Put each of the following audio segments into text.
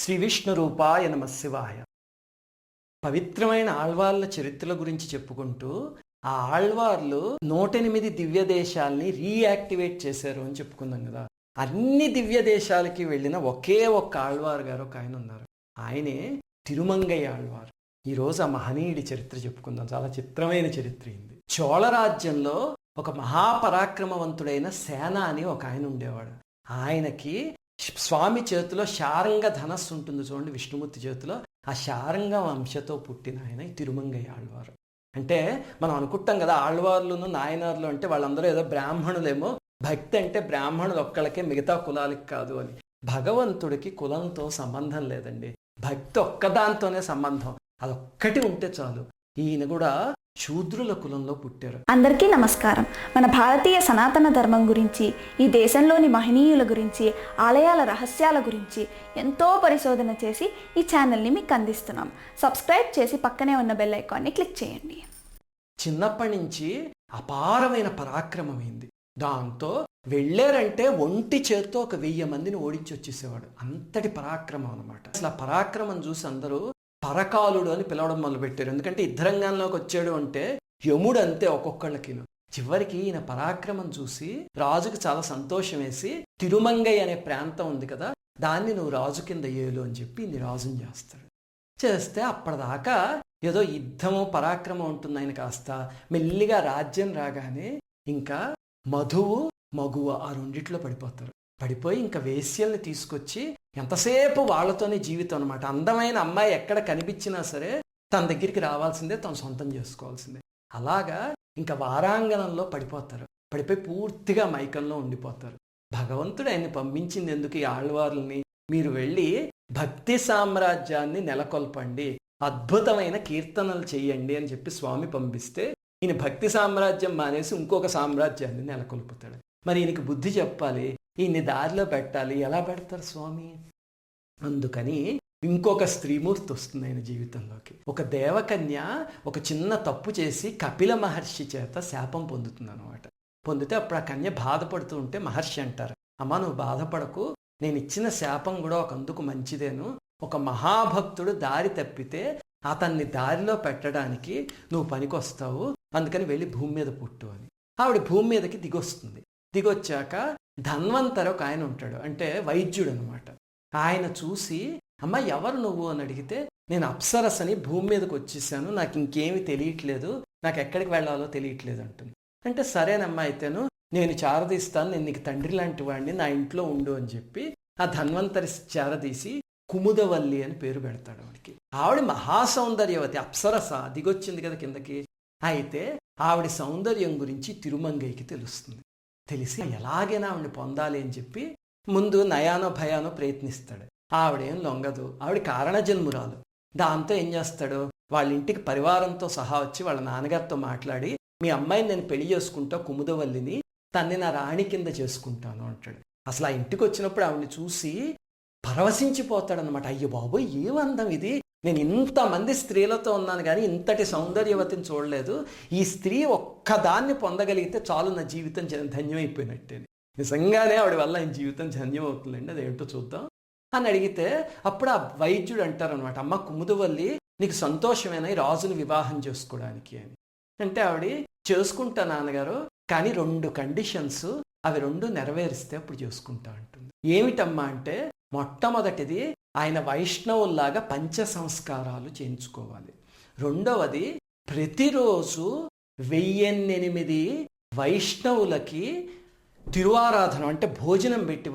శ్రీ విష్ణు రూపాయ నమ శివాయ. పవిత్రమైన ఆళ్వార్ల చరిత్రల గురించి చెప్పుకుంటూ ఆ ఆళ్వార్లు 108 దివ్య దేశాల్ని రీయాక్టివేట్ చేశారు అని చెప్పుకుందాం కదా. అన్ని దివ్య దేశాలకి వెళ్ళిన ఒకే ఒక్క ఆళ్వార్ గారు ఒక ఆయన ఉన్నారు. ఆయనే తిరుమంగయ్య ఆళ్వార్. ఈరోజు ఆ మహనీయుడి చరిత్ర చెప్పుకుందాం. చాలా చిత్రమైన చరిత్ర ఇది. చోళ రాజ్యంలో ఒక మహాపరాక్రమవంతుడైన సేన అని ఒక ఆయన ఉండేవాడు. ఆయనకి స్వామి చేతిలో శారంగ ధనస్సు ఉంటుంది చూడండి, విష్ణుమూర్తి చేతిలో. ఆ శారంగ వంశతో పుట్టిన ఆయన ఈ తిరుమంగయ్య ఆళ్వారు. అంటే మనం అనుకుంటాం కదా, ఆళ్వార్లును నాయనార్లు అంటే వాళ్ళందరూ ఏదో బ్రాహ్మణులేమో, భక్తి అంటే బ్రాహ్మణులు ఒక్కళ్ళకే, మిగతా కులాలకి కాదు అని. భగవంతుడికి కులంతో సంబంధం లేదండి, భక్తి ఒక్కదాంతోనే సంబంధం. అదొక్కటి ఉంటే చాలు. ఈయన కూడా శూద్రుల కులంలో పుట్టారు. అందరికీ నమస్కారం. మన భారతీయ సనాతన ధర్మం గురించి, ఈ దేశంలోని మహనీయుల గురించి, ఆలయాల రహస్యాల గురించి ఎంతో పరిశోధన చేసి ఈ ఛానల్ని మీకు అందిస్తున్నాం. సబ్స్క్రైబ్ చేసి పక్కనే ఉన్న బెల్ ఐకాన్ని క్లిక్ చేయండి. చిన్నప్పటి నుంచి అపారమైన పరాక్రమమైంది. దాంతో వెళ్ళారంటే ఒంటి చేత్తో 1000 మందిని ఓడించి వచ్చేసేవాడు. అంతటి పరాక్రమం అనమాట. అసలు ఆ పరాక్రమం చూసి అందరూ పరకాలుడు అని పిలవడం మొదలుపెట్టారు. ఎందుకంటే యుద్ధరంగంలోకి వచ్చాడు అంటే యముడు అంతే ఒక్కొక్కళ్ళకి. చివరికి ఈయన పరాక్రమం చూసి రాజుకి చాలా సంతోషం వేసి, తిరుమంగయ్య అనే ప్రాంతం ఉంది కదా, దాన్ని నువ్వు రాజు కింద ఏలు అని చెప్పి ఈయన రాజుని చేస్తాడు. చేస్తే అప్పటిదాకా ఏదో యుద్ధము పరాక్రమం ఉంటుంది ఆయన. కాస్త మెల్లిగా రాజ్యం రాగానే ఇంకా మధువు మగువ ఆ రెండిట్లో పడిపోతారు. పడిపోయి ఇంకా వేశ్యల్ని తీసుకొచ్చి ఎంతసేపు వాళ్ళతోనే జీవితం అనమాట. అందమైన అమ్మాయి ఎక్కడ కనిపించినా సరే తన దగ్గరికి రావాల్సిందే, తను సొంతం చేసుకోవాల్సిందే. అలాగా ఇంకా వారాంగణంలో పడిపోతారు. పడిపోయి పూర్తిగా మైకంలో ఉండిపోతారు. భగవంతుడు ఆయన్ని పంపించింది ఎందుకు? ఈ ఆళ్వార్లని, మీరు వెళ్ళి భక్తి సామ్రాజ్యాన్ని నెలకొల్పండి, అద్భుతమైన కీర్తనలు చెయ్యండి అని చెప్పి స్వామి పంపిస్తే ఈయన భక్తి సామ్రాజ్యం మానేసి ఇంకొక సామ్రాజ్యాన్ని నెలకొల్పుతాడు. మరి ఈయనకి బుద్ధి చెప్పాలి, ఈయన్ని దారిలో పెట్టాలి. ఎలా పెడతారు స్వామి? అందుకని ఇంకొక స్త్రీమూర్తి వస్తుంది ఆయన జీవితంలోకి. ఒక దేవకన్య ఒక చిన్న తప్పు చేసి కపిల మహర్షి చేత శాపం పొందుతుంది అనమాట. పొందితే అప్పుడు ఆ కన్య బాధపడుతూ ఉంటే మహర్షి అంటారు, అమ్మా నువ్వు బాధపడకు, నేను ఇచ్చిన శాపం కూడా ఒకందుకు మంచిదేను. ఒక మహాభక్తుడు దారి తప్పితే అతన్ని దారిలో పెట్టడానికి నువ్వు పనికొస్తావు, అందుకని వెళ్ళి భూమి మీద పుట్టు అని. ఆవిడ భూమి మీదకి దిగొస్తుంది. దిగొచ్చాక ధన్వంతరి ఒక ఆయన ఉంటాడు, అంటే వైద్యుడు అనమాట. ఆయన చూసి, అమ్మ ఎవరు నువ్వు అని అడిగితే, నేను అప్సరసని, భూమి మీదకి వచ్చేసాను, నాకు ఇంకేమి తెలియట్లేదు, నాకు ఎక్కడికి వెళ్ళాలో తెలియట్లేదు అంటుంది. అంటే సరేనమ్మా, అయితేను నేను చారదీస్తాను, నేను నీకు తండ్రి లాంటి వాడిని, నా ఇంట్లో ఉండు అని చెప్పి ఆ ధన్వంతరి చారదీసి కుముదవల్లి అని పేరు పెడతాడు ఆవిడికి. ఆవిడ మహాసౌందర్యవతి, అప్సరస, దిగొచ్చింది కదా కిందకి. అయితే ఆవిడ సౌందర్యం గురించి తిరుమంగయ్యకి తెలుస్తుంది. తెలిసి ఎలాగైనా ఆవిడని పొందాలి అని చెప్పి ముందు నయానో భయానో ప్రయత్నిస్తాడు. ఆవిడేం లొంగదు, ఆవిడ కారణజన్మురాలు. దాంతో ఏం చేస్తాడు, వాళ్ళ ఇంటికి పరివారంతో సహా వచ్చి వాళ్ళ నాన్నగారితో మాట్లాడి, మీ అమ్మాయిని నేను పెళ్లి చేసుకుంటా, కుముదవల్లిని, తన్ని నా రాణి కింద చేసుకుంటాను అంటాడు. అసలు ఆ ఇంటికి వచ్చినప్పుడు ఆవిడని చూసి పరవశించిపోతాడనమాట. అయ్యో బాబోయ్ ఏం అందం ఇది, నేను ఇంతమంది స్త్రీలతో ఉన్నాను కానీ ఇంతటి సౌందర్యవతిని చూడలేదు, ఈ స్త్రీ ఒక్కదాన్ని పొందగలిగితే చాలు, నా జీవితం ధన్యమైపోయినట్టే. నిజంగానే ఆవిడ వల్ల ఆయన జీవితం ధన్యం అవుతుందండి, అదేంటో చూద్దాం అని అడిగితే అప్పుడు ఆ వైద్యుడు అంటారనమాట, అమ్మ కుముదవల్లి నీకు సంతోషమేనా ఈ రాజుని వివాహం చేసుకోవడానికి అని. అంటే ఆవిడ చేసుకుంటా నాన్నగారు, కానీ 2 కండిషన్స్, అవి 2 నెరవేరిస్తే అప్పుడు చేసుకుంటా అంటుంది. ఏమిటమ్మా అంటే, మొట్టమొదటిది ఆయన వైష్ణవుల్లాగా పంచ సంస్కారాలు చేయించుకోవాలి. రెండవది ప్రతిరోజు 1008 వైష్ణవులకి తిరువారాధన అంటే భోజనం పెట్టి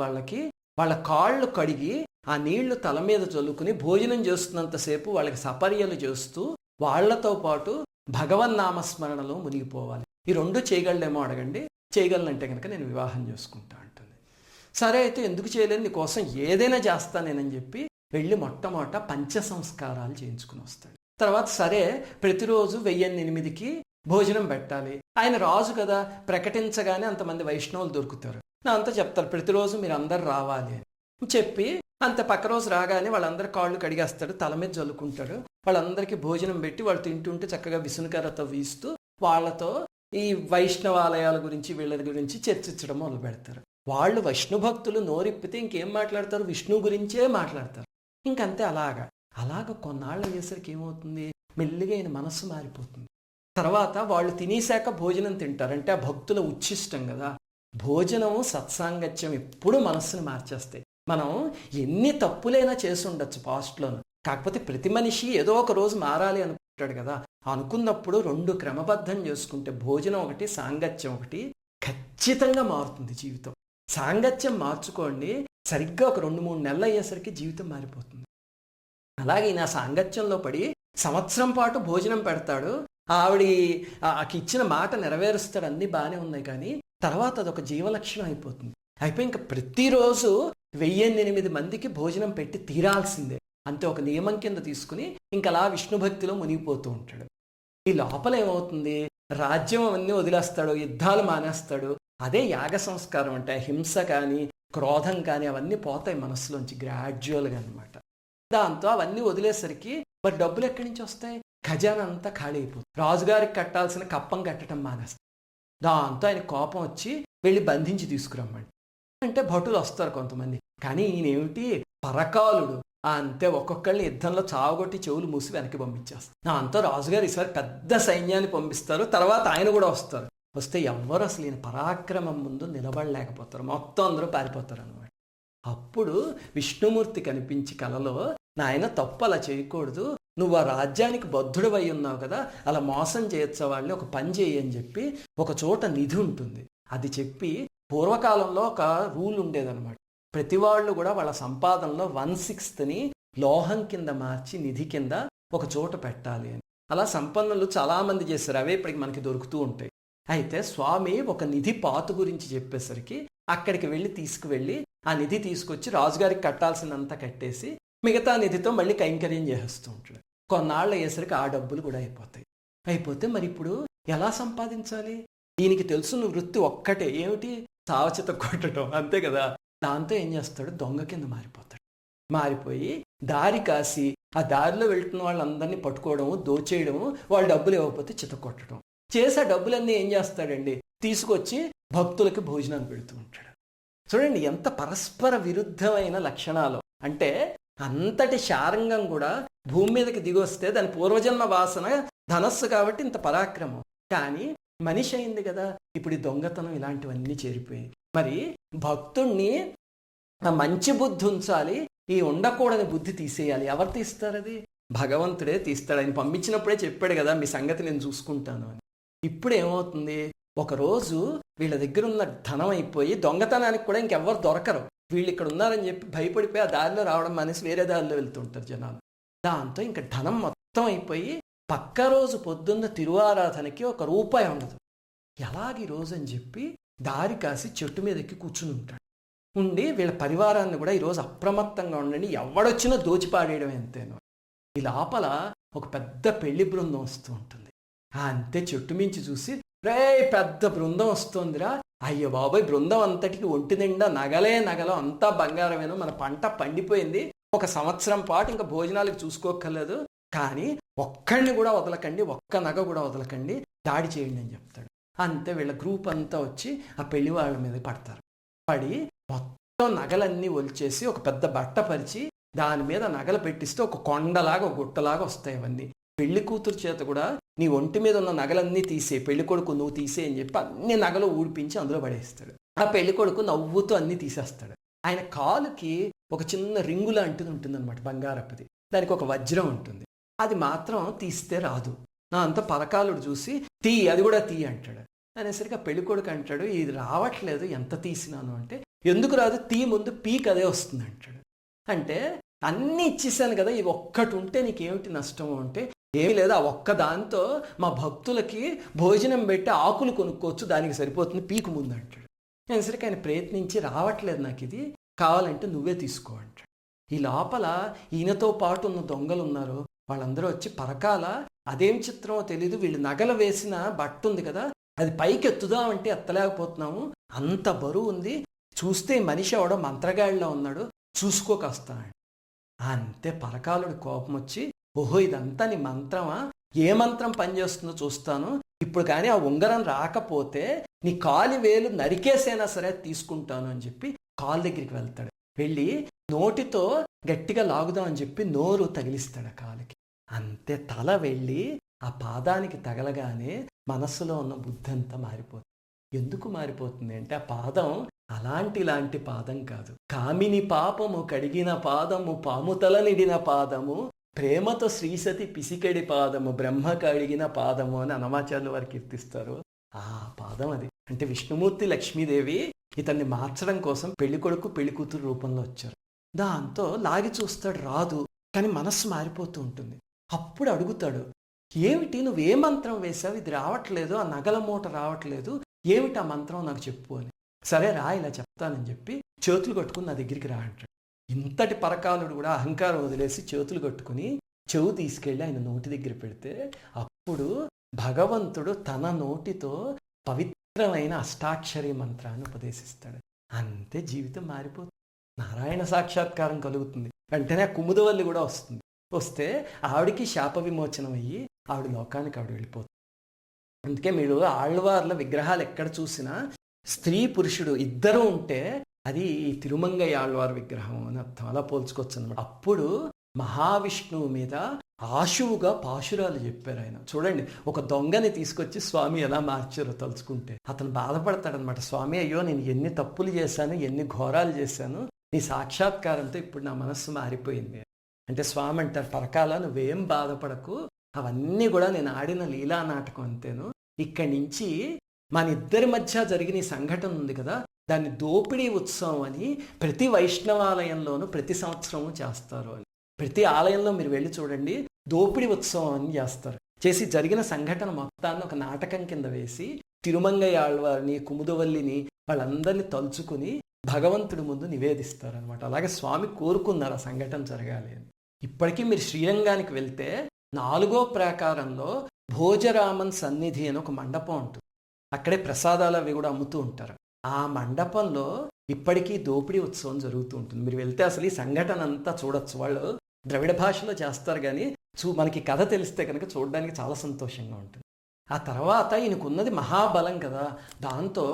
వాళ్ళ కాళ్ళు కడిగి ఆ నీళ్లు తల మీద చల్లుకుని భోజనం చేస్తున్నంతసేపు వాళ్ళకి సపర్యలు చేస్తూ వాళ్లతో పాటు భగవన్నామస్మరణలో మునిగిపోవాలి. ఈ 2 చేయగలడేమో అడగండి. చేయగలనంటే కనుక నేను వివాహం చేసుకుంటా అంటుంది. సరే అయితే ఎందుకు చేయలేను, నీ కోసం ఏదైనా చేస్తా నేనని చెప్పి వెళ్ళి మొట్టమొదట పంచ సంస్కారాలు చేయించుకుని వస్తాడు. తర్వాత సరే ప్రతిరోజు 1008కి భోజనం పెట్టాలి. ఆయన రాజు కదా, ప్రకటించగానే అంతమంది వైష్ణవులు దొరుకుతారు. నా అంతా చెప్తారు, ప్రతిరోజు మీరు అందరు రావాలి అని చెప్పి అంత పక్క రోజు రాగానే వాళ్ళందరూ కాళ్ళు కడిగేస్తాడు, తల మీద చల్లుకుంటాడు. వాళ్ళందరికీ భోజనం పెట్టి వాళ్ళు తింటుంటే చక్కగా విసునకర్రతో వీస్తూ వాళ్ళతో ఈ వైష్ణవాలయాల గురించి వీళ్ళ గురించి చర్చించడం మొదలు పెడతారు. వాళ్ళు విష్ణు భక్తులు నోరిప్పితే ఇంకేం మాట్లాడతారు, విష్ణు గురించే మాట్లాడతారు. ఇంకంతే అలాగ కొన్నాళ్ళు అయ్యేసరికి ఏమవుతుంది, మెల్లిగా ఆయన మనస్సు మారిపోతుంది. తర్వాత వాళ్ళు తినేశాక భోజనం తింటారు, అంటే ఆ భక్తుల ఉచ్ఛిష్టం కదా. భోజనం సత్సాంగత్యం ఎప్పుడూ మనస్సును మార్చేస్తాయి. మనం ఎన్ని తప్పులైనా చేసి ఉండొచ్చు పాస్ట్లోను, కాకపోతే ప్రతి మనిషి ఏదో ఒక రోజు మారాలి అనుకుంటాడు కదా. అనుకున్నప్పుడు 2 క్రమబద్ధం చేసుకుంటే, భోజనం ఒకటి, సాంగత్యం ఒకటి, ఖచ్చితంగా మారుతుంది జీవితం. సాంగత్యం మార్చుకోండి, సరిగ్గా ఒక 2-3 నెలలు అయ్యేసరికి జీవితం మారిపోతుంది. అలాగే నా సాంగత్యంలో పడి సంవత్సరం పాటు భోజనం పెడతాడు, ఇచ్చిన మాట నెరవేరుస్తాడు, అన్నీ బాగానే ఉన్నాయి, కానీ తర్వాత అదొక జీవలక్షణం అయిపోతుంది. అయిపోయి ఇంకా ప్రతిరోజు 1008 మందికి భోజనం పెట్టి తీరాల్సిందే అంతే, ఒక నియమం కింద తీసుకుని ఇంకలా విష్ణు భక్తిలో మునిగిపోతూ ఉంటాడు. ఈ లోపల ఏమవుతుంది, రాజ్యం అవన్నీ వదిలేస్తాడు, యుద్ధాలు మానేస్తాడు. అదే యాగ సంస్కారం అంటే. హింస కానీ క్రోధం కానీ అవన్నీ పోతాయి మనసులోంచి గ్రాడ్యువల్గా అనమాట. దాంతో అవన్నీ వదిలేసరికి మరి డబ్బులు ఎక్కడి నుంచి వస్తాయి, ఖజానా అంతా ఖాళీ అయిపోతుంది. రాజుగారికి కట్టాల్సిన కప్పం కట్టడం మానేస్తాడు. దాంతో ఆయన కోపం వచ్చి వెళ్ళి బంధించి తీసుకురమ్మండి అంటే భటులు వస్తారు కొంతమంది, కానీ ఈయనేమిటి పరకాలుడు, అంతే ఒక్కొక్కళ్ళని యుద్ధంలో చావగొట్టి చెవులు మూసి వెనక్కి పంపించేస్తారు. దాంతో రాజుగారు ఈసారి పెద్ద సైన్యాన్ని పంపిస్తారు, తర్వాత ఆయన కూడా వస్తారు. వస్తే ఎవ్వరు అసలు ఈయన పరాక్రమం ముందు నిలబడలేకపోతారు, మొత్తం అందరూ పారిపోతారు అనమాట. అప్పుడు విష్ణుమూర్తి కనిపించి కలలో, నాయన తప్పు అలా చేయకూడదు, నువ్వు ఆ రాజ్యానికి బద్ధుడు అయి ఉన్నావు కదా, అలా మోసం చేయొచ్చే వాళ్ళని, ఒక పని చేయని చెప్పి ఒక చోట నిధి ఉంటుంది అది చెప్పి, పూర్వకాలంలో ఒక రూల్ ఉండేదన్నమాట. ప్రతి వాళ్ళు కూడా వాళ్ళ సంపాదనలో 1/6 లోహం కింద మార్చి నిధి కింద ఒక చోట పెట్టాలి అని. అలా సంపన్నులు చాలామంది చేశారు, అవే ఇప్పటికి మనకి దొరుకుతూ ఉంటాయి. అయితే స్వామి ఒక నిధి పాతు గురించి చెప్పేసరికి అక్కడికి వెళ్ళి తీసుకువెళ్ళి ఆ నిధి తీసుకొచ్చి రాజుగారికి కట్టాల్సినంత కట్టేసి మిగతా నిధితో మళ్ళీ కైంకర్యం చేస్తూ ఉంటాడు. కొన్నాళ్ళు అయ్యేసరికి ఆ డబ్బులు కూడా అయిపోతే మరి ఇప్పుడు ఎలా సంపాదించాలి, దీనికి తెలుసున్న వృత్తి ఒక్కటే, ఏమిటి, సావచిత కొట్టడం, అంతే కదా. దాంతో ఏం చేస్తాడు, దొంగ కింద మారిపోతాడు. మారిపోయి దారి కాసి ఆ దారిలో వెళ్తున్న వాళ్ళందరినీ పట్టుకోవడము, దోచేయడము, వాళ్ళు డబ్బులు ఇవ్వకపోతే చితకొట్టడం చేసి, ఆ డబ్బులన్నీ ఏం చేస్తాడండి, తీసుకొచ్చి భక్తులకి భోజనాలు పెడుతూ ఉంటాడు. చూడండి ఎంత పరస్పర విరుద్ధమైన లక్షణాలు. అంటే అంతటి శారంగం కూడా భూమి మీదకి దిగొస్తే దాని పూర్వజన్మ వాసన ధనస్సు కాబట్టి ఇంత పరాక్రమం, కానీ మనిషి అయింది కదా, ఇప్పుడు ఈ దొంగతనం ఇలాంటివన్నీ చేరిపోయాయి. మరి భక్తుణ్ణి మంచి బుద్ధి ఉంచాలి, ఈ ఉండకూడని బుద్ధి తీసేయాలి. ఎవరు తీస్తారు, అది భగవంతుడే తీస్తాడు. ఆయన పంపించినప్పుడే చెప్పాడు కదా, మీ సంగతి నేను చూసుకుంటాను అని. ఇప్పుడు ఏమవుతుంది, ఒకరోజు వీళ్ళ దగ్గర ఉన్న ధనం అయిపోయి దొంగతనానికి కూడా ఇంకెవ్వరు దొరకరు, వీళ్ళు ఇక్కడ ఉన్నారని చెప్పి భయపడిపోయి ఆ దారిలో రావడం మానేసి వేరే దారిలో వెళ్తుంటారు జనాలు. దాంతో ఇంకా ధనం మొత్తం అయిపోయి పక్క రోజు పొద్దున్న తిరువారాధనకి ₹1 ఉండదు. ఎలాగీ రోజు అని చెప్పి దారి కాసి చెట్టు మీద ఎక్కి కూర్చుని ఉంటాడు. ఉండి వీళ్ళ పరివారాన్ని కూడా ఈరోజు అప్రమత్తంగా ఉండండి, ఎవడొచ్చినా దోచిపాడేయడం ఎంతేనో. ఈ లోపల ఒక పెద్ద పెళ్లి బృందం వస్తూ ఉంటుంది. అంతే చెట్టు మించి చూసి, రే పెద్ద బృందం వస్తుందిరా, అయ్యో బాబాయ్ బృందం అంతటికి ఒంటి నిండా నగలు, అంతా బంగారమేనో, మన పంట పండిపోయింది, 1 సంవత్సరం పాటు ఇంకా భోజనాలకు చూసుకోక్కర్లేదు, కానీ ఒక్కడిని కూడా వదలకండి, ఒక్క నగ కూడా వదలకండి, దాడి చేయండి అని చెప్తాడు. అంతే వీళ్ళ గ్రూప్ అంతా వచ్చి ఆ పెళ్లి వాళ్ళ మీద పడతారు. పడి మొత్తం నగలన్నీ ఒలిచేసి ఒక పెద్ద బట్ట పరిచి దాని మీద నగలు పెట్టిస్తే ఒక కొండలాగా, ఒక గుట్టలాగా వస్తాయి అవన్నీ. పెళ్లి కూతురు చేత కూడా నీ ఒంటి మీద ఉన్న నగలన్నీ తీసే, పెళ్లి కొడుకు నువ్వు తీసే అని చెప్పి అన్ని నగలు ఊడిపించి అందులో పడేస్తాడు. ఆ పెళ్లి కొడుకు నవ్వుతూ అన్ని తీసేస్తాడు. ఆయన కాలుకి ఒక చిన్న రింగు లాంటిది ఉంటుందన్నమాట, బంగారపుది, దానికి ఒక వజ్రం ఉంటుంది, అది మాత్రం తీస్తే రాదు. నా అంత పరకాలుడు చూసి అది కూడా తీ అంటాడు. అనేసరికి ఆ పెళ్లి కొడుకు అంటాడు, ఇది రావట్లేదు ఎంత తీసినాను అంటే, ఎందుకు రాదు, ముందు పీక్ అదే వస్తుంది అంటాడు. అంటే అన్నీ ఇచ్చేసాను కదా, ఇవి ఒక్కటి ఉంటే నీకేమిటి నష్టము అంటే, ఏమీ లేదు, ఆ ఒక్క దాంతో మా భక్తులకి భోజనం పెట్టి ఆకులు కొనుక్కోవచ్చు, దానికి సరిపోతుంది, పీకు ముందు అంటాడు. అనేసరికి ఆయన ప్రయత్నించి, రావట్లేదు నాకు ఇది, కావాలంటే నువ్వే తీసుకో అంటాడు. ఈ లోపల ఈయనతో పాటు ఉన్న దొంగలు ఉన్నారు, వాళ్ళందరూ వచ్చి పరకాల, అదేం చిత్రమో తెలీదు, వీళ్ళు నగలు వేసిన బట్ట ఉంది కదా, అది పైకి ఎత్తుదామంటే ఎత్తలేకపోతున్నాము, అంత బరువు ఉంది, చూస్తే మనిషి ఎవడో మంత్రగాడిలో ఉన్నాడు, చూసుకోకొస్తాడు. అంతే పరకాలుడి కోపం వచ్చి, ఓహో ఇదంతా నీ మంత్రమా, ఏ మంత్రం పనిచేస్తుందో చూస్తాను, ఇప్పుడు కానీ ఆ ఉంగరం రాకపోతే నీ కాలి వేలు నరికేసైనా సరే తీసుకుంటాను అని చెప్పి కాలు దగ్గరికి వెళ్తాడు. వెళ్ళి నోటితో గట్టిగా లాగుదాం అని చెప్పి నోరు తగిలిస్తాడు ఆ కాలికి. అంతే తల వెళ్ళి ఆ పాదానికి తగలగానే మనస్సులో ఉన్న బుద్ధి అంతా మారిపోతుంది. ఎందుకు మారిపోతుంది అంటే ఆ పాదం ఇలాంటి పాదం కాదు. కామిని పాపము కడిగిన పాదము, పాముతల నిడిన పాదము, ప్రేమతో శ్రీసతి పిసికడి పాదము, బ్రహ్మ కడిగిన పాదము అని అన్నమాచార్యులు వారు కీర్తిస్తారు. ఆ పాదం అది. అంటే విష్ణుమూర్తి లక్ష్మీదేవి ఇతన్ని మార్చడం కోసం పెళ్లి కొడుకు పెళ్లి కూతురు రూపంలో వచ్చారు. దాంతో లాగి చూస్తాడు, రాదు. కానీ మనస్సు మారిపోతూ ఉంటుంది. అప్పుడు అడుగుతాడు, ఏమిటి నువ్వే మంత్రం వేశావు, ఇది రావట్లేదు, ఆ నగల మూట రావట్లేదు, ఏమిటి ఆ మంత్రం నాకు చెప్పు అని. సరే రా, ఇలా చెప్తానని చెప్పి చేతులు కట్టుకుని నా దగ్గరికి రా అంటాడు. ఇంతటి పరకాలుడు కూడా అహంకారం వదిలేసి చేతులు కట్టుకుని చెవు తీసుకెళ్ళి ఆయన నోటి దగ్గర పెడితే అప్పుడు భగవంతుడు తన నోటితో పవిత్రమైన అష్టాక్షరి మంత్రాన్ని ఉపదేశిస్తాడు. అంతే జీవితం మారిపోతుంది. నారాయణ సాక్షాత్కారం కలుగుతుంది. వెంటనే కుముదవల్లి కూడా వస్తుంది. వస్తే ఆవిడికి శాప విమోచనం అయ్యి ఆవిడ లోకానికి ఆవిడ వెళ్ళిపోతుంది. అందుకే మీరు ఆళ్వార్ల విగ్రహాలు ఎక్కడ చూసినా స్త్రీ పురుషుడు ఇద్దరు ఉంటే అది ఈ తిరుమంగై ఆళ్వార్ విగ్రహం అని అర్థం. అలా పోల్చుకోవచ్చు అనమాట. అప్పుడు మహావిష్ణువు మీద ఆశువుగా పాశురాలు చెప్పారు ఆయన. చూడండి, ఒక దొంగని తీసుకొచ్చి స్వామి ఎలా మార్చారో తలుచుకుంటే అతను బాధపడతాడనమాట. స్వామి, అయ్యో నేను ఎన్ని తప్పులు చేశాను, ఎన్ని ఘోరాలు చేశాను, నీ సాక్షాత్కారంతో ఇప్పుడు నా మనస్సు మారిపోయింది అంటే స్వామి అంటారు, పరకాల నువ్వేం బాధపడకు, అవన్నీ కూడా నేను ఆడిన లీలా నాటకం అంతేను. ఇక్కడి నుంచి మన ఇద్దరి మధ్య జరిగిన ఈ సంఘటన ఉంది కదా, దాన్ని దోపిడీ ఉత్సవం అని ప్రతి వైష్ణవాలయంలోనూ ప్రతి సంవత్సరము చేస్తారు అని. ప్రతి ఆలయంలో మీరు వెళ్ళి చూడండి, దోపిడీ ఉత్సవం అని చేస్తారు. చేసి జరిగిన సంఘటన మొత్తాన్ని ఒక నాటకం కింద వేసి తిరుమంగై ఆళ్వారిని, కుముదవల్లిని వాళ్ళందరినీ తలుచుకుని భగవంతుడి ముందు నివేదిస్తారనమాట. అలాగే స్వామి కోరుకున్నారు ఆ సంఘటన జరగాలి అని. ఇప్పటికీ మీరు శ్రీరంగానికి వెళ్తే 4వ ప్రాకారంలో భోజరామన్ సన్నిధి అని ఒక మండపం ఉంటుంది. అక్కడే ప్రసాదాలు అవి కూడా అమ్ముతూ ఉంటారు. ఆ మండపంలో ఇప్పటికీ దోపిడీ ఉత్సవం జరుగుతూ ఉంటుంది. మీరు వెళ్తే అసలు ఈ సంఘటన అంతా చూడొచ్చు. వాళ్ళు ద్రవిడ భాషలో చేస్తారు, కానీ మనకి కథ తెలిస్తే కనుక చూడడానికి చాలా సంతోషంగా ఉంటుంది. ఆ తర్వాత ఈయనకున్నది మహాబలం కదా, దాంతో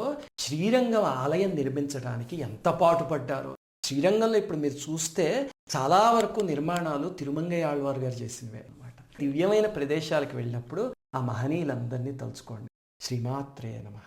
శ్రీరంగం ఆలయం నిర్మించడానికి ఎంత పాటుపడ్డారో. శ్రీరంగంలో ఇప్పుడు మీరు చూస్తే చాలా వరకు నిర్మాణాలు తిరుమంగై ఆళ్వార్ గారు చేసినవే అనమాట. దివ్యమైన ప్రదేశాలకు వెళ్ళినప్పుడు ఆ మహనీయులందరినీ తలుచుకోండి. శ్రీమాత్రే నమః.